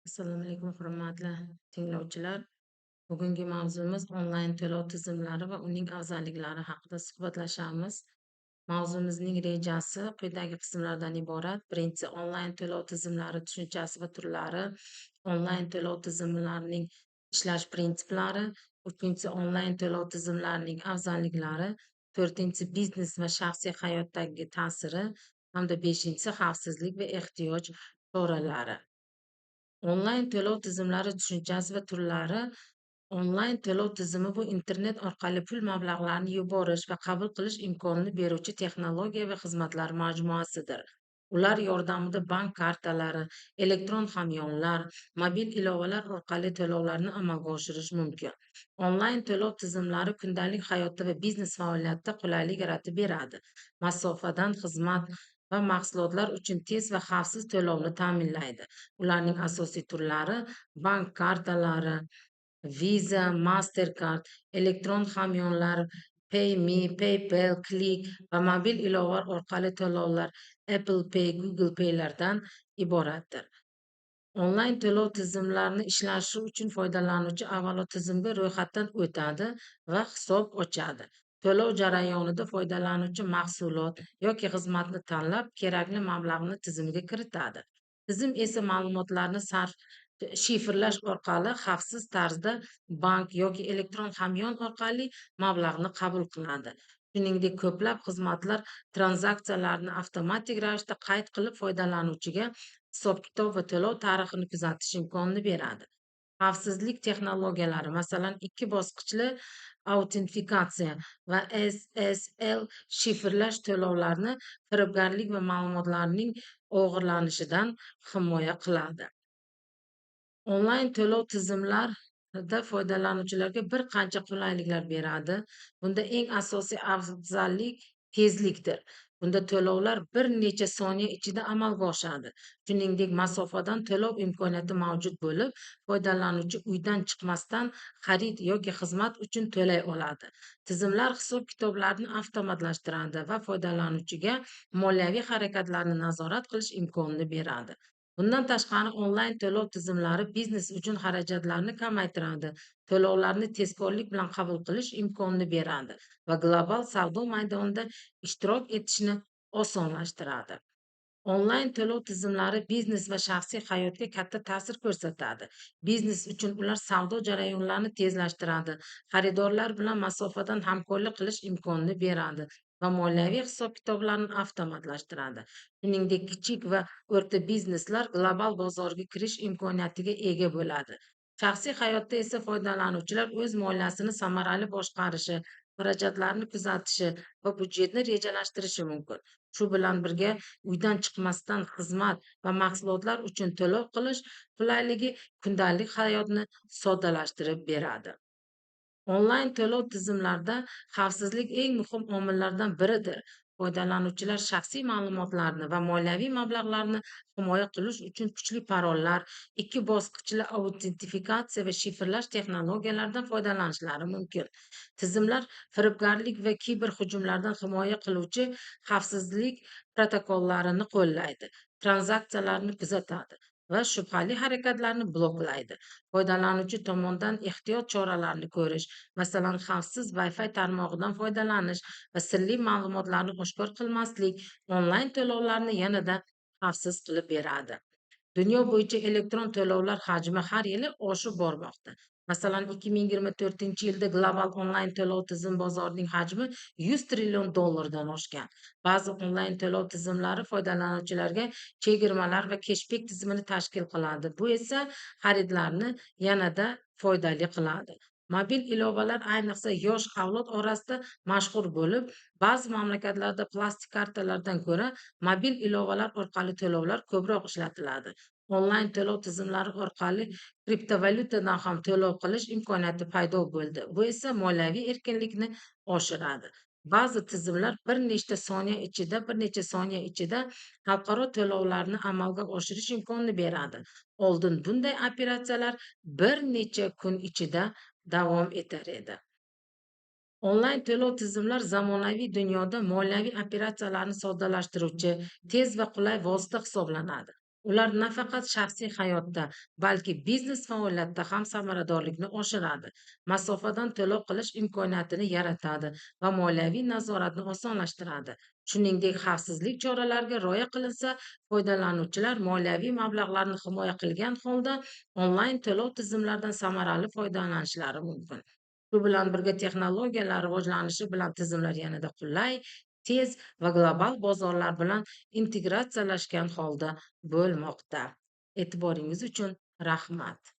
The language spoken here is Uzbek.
Assalomu alaykum, hurmatli tinglovchilar. Bugungi mavzumiz onlayn to'lov tizimlari va uning afzalliklari haqida suhbatlashamiz. Mavzumizning rejasi quyidagi qismlardan iborat. Birinchisi, onlayn to'lov tizimlari tushunchasi va turlari, onlayn to'lov tizimlarining ishlash prinsiplari, uchinchisi, onlayn to'lov tizimlarining afzalliklari, to'rtinchisi, biznes va shaxsiy hayotdagi ta'siri hamda beshinchisi, xavfsizlik va ehtiyoj choralari. Onlayn to'lov tizimlari tushunchasi va turlari. Onlayn to'lov tizimi bu internet orqali pul mablag'larini yuborish va qabul qilish imkonini beruvchi texnologiya va xizmatlar majmuasidir. Ular yordamida bank kartalari, elektron hamyonlar, mobil ilovalar orqali to'lovlarni amalga oshirish mumkin. Onlayn to'lov tizimlari kundalik hayotda va biznes faoliyatida qulaylik yaratib beradi. Masofadan xizmat va mahsulotlar uchun tez va xavfsiz to'lovni ta'minlaydi. Ularning asosiy turlari bank kartalari, Visa, Mastercard, elektron hamyonlar, PayMe, PayPal, Click va mobil ilovalar orqali to'lovlar Apple Pay, Google Pay'lardan iboratdir. Onlayn to'lov tizimlarini ishlashi uchun foydalanuvchi avvalo tizimga ro'yxatdan o'tadi va hisob ochadi. To'lov jarayonida foydalanuvchi mahsulot yoki xizmatni tanlab, kerakli mablag'ni tizimga kiritadi. Tizim esa ma'lumotlarni shifrlash orqali xavfsiz tarzda bank yoki elektron hamyon orqali mablag'ni qabul qiladi. Shuningdek, ko'plab xizmatlar tranzaksiyalarni avtomatik ravishda qayd qilib, foydalanuvchiga hisob-kitob va to'lov tarixini kuzatish imkonini beradi. Xavfsizlik texnologiyalari, masalan, ikki bosqichli autentifikatsiya va SSL shifrlash to'lovlarni firibgarlik va ma'lumotlarning o'g'irlanishidan himoya qiladi. Onlayn to'lov tizimlarida foydalanuvchilarga bir qancha qulayliklar beradi. Bunda eng asosiy afzallik tezlikdir. Bunda to'lovlar bir necha soniya ichida amalga oshadi. Shuningdek, masofadan to'lov imkoniyati mavjud bo'lib, foydalanuvchi uydan chiqmasdan xarid yoki xizmat uchun to'lay oladi. Tizimlar hisob-kitoblarni avtomatlashtiradi va foydalanuvchiga moliyaviy harakatlarni nazorat qilish imkonini beradi. Bundan tashqari, onlayn to'lov tizimlari biznes uchun xarajatlarni kamaytiradi, to'lovlarni tezkorlik bilan qabul qilish imkonini beradi va global savdo maydonida ishtirok etishni osonlashtiradi. Onlayn to'lov tizimlari biznes va shaxsiy hayotga katta ta'sir ko'rsatadi. Biznes uchun ular savdo jarayonlarini tezlashtiradi, xaridorlar bilan masofadan hamkorlik qilish imkonini beradi va moliyaviy hisob-kitoblarni avtomatlashtiradi. Shuningdek, kichik va o'rta bizneslar global bozorga kirish imkoniyatiga ega bo'ladi. Shaxsiy hayotda esa foydalanuvchilar o'z moliyasini samarali boshqarishi, xarajatlarni kuzatishi va budjetni rejalashtirishi mumkin. Shu bilan birga, uydan chiqmasdan xizmat va mahsulotlar uchun to'lov qilish qulayligi kundalik hayotni soddalashtirib beradi. Onlayn to'lov tizimlarida xavfsizlik eng muhim omillardan biridir. Foydalanuvchilar shaxsiy ma'lumotlarini va moliyaviy mablag'larni himoya qilish uchun kuchli parollar, ikki bosqichli autentifikatsiya va shifrlash texnologiyalaridan foydalanishlari mumkin. Tizimlar firibgarlik va kiberhujumlardan himoya qiluvchi xavfsizlik protokollarini qo'llaydi, tranzaksiyalarni kuzatadi va shubhali harakatlarni bloklaydi. Foydalanuvchi tomonidan ehtiyot choralarini ko'rish, masalan, xavfsiz Wi-Fi tarmog'idan foydalanish va sirli ma'lumotlarni oshkor qilmaslik onlayn to'lovlarni yanada xavfsiz qilib beradi. Dunyo bo'yicha elektron to'lovlar hajmi har yili oshib bormoqda. Masalan, 2024-yilda global onlayn to'lov tizim bozorining hajmi 100 trillion dollardan oshgan. Ba'zi onlayn to'lov tizimlari foydalanuvchilarga chegirmalar va keshbek tizimini tashkil qiladi. Bu esa xaridlarni yanada foydali qiladi. Mobil ilovalar ayniqsa yosh avlod orasida mashhur bo'lib, ba'zi mamlakatlarda plastik kartalardan ko'ra mobil ilovalar orqali to'lovlar ko'proq ishlatiladi. Onlayn to'lov tizimlari orqali kriptovalyutadan ham to'lov qilish imkoniyati paydo bo'ldi. Bu esa moliyaviy erkinlikni oshiradi. Ba'zi tizimlar bir necha soniya ichida xalqaro to'lovlarni amalga oshirish imkonini beradi. Oldin bunday operatsiyalar bir necha kun ichida davom etar edi. Onlayn to'lov tizimlar zamonaviy dunyoda moliyaviy operatsiyalarni soddalashtiruvchi tez va qulay vosita hisoblanadi. Ular nafaqat shaxsiy hayotda, balki biznes faoliyatida ham samaradorlikni oshiradi, masofadan to'lov qilish imkoniyatini yaratadi va moliyaviy nazoratni osonlashtiradi. Shuningdek, xavfsizlik choralariga rioya qilinsa, foydalanuvchilar moliyaviy mablag'larni himoya qilgan holda onlayn to'lov tizimlaridan samarali foydalanishlari mumkin. Shu bilan birga texnologiyalar rivojlanishi bilan tizimlar yanada qulay, tez va global bozorlar bilan integratsiyalashgan holda bo'lmoqda. E'tiboringiz uchun rahmat.